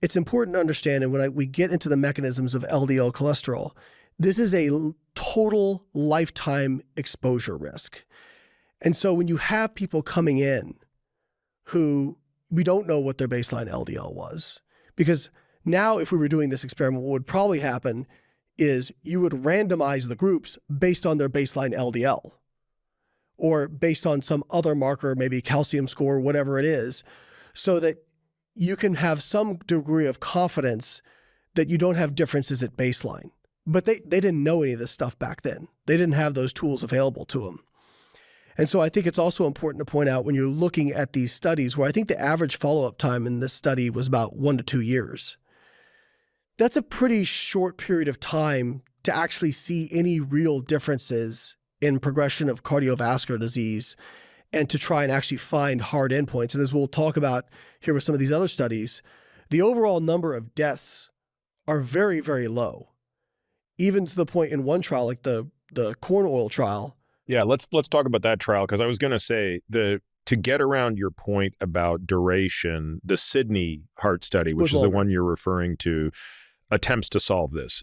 it's important to understand, and when we get into the mechanisms of LDL cholesterol, this is a total lifetime exposure risk. And so when you have people coming in who we don't know what their baseline LDL was, because now if we were doing this experiment, what would probably happen is you would randomize the groups based on their baseline LDL or based on some other marker, maybe calcium score, whatever it is, so that you can have some degree of confidence that you don't have differences at baseline. But they didn't know any of this stuff back then. They didn't have those tools available to them. And so I think it's also important to point out when you're looking at these studies, where I think the average follow-up time in this study was about 1 to 2 years. That's a pretty short period of time to actually see any real differences in progression of cardiovascular disease and to try and actually find hard endpoints. And as we'll talk about here with some of these other studies, the overall number of deaths are very, very low. Even to the point in one trial, like the corn oil trial. Yeah, let's talk about that trial, because I was going to say, to get around your point about duration, the Sydney heart study, which is the one you're referring to, attempts to solve this.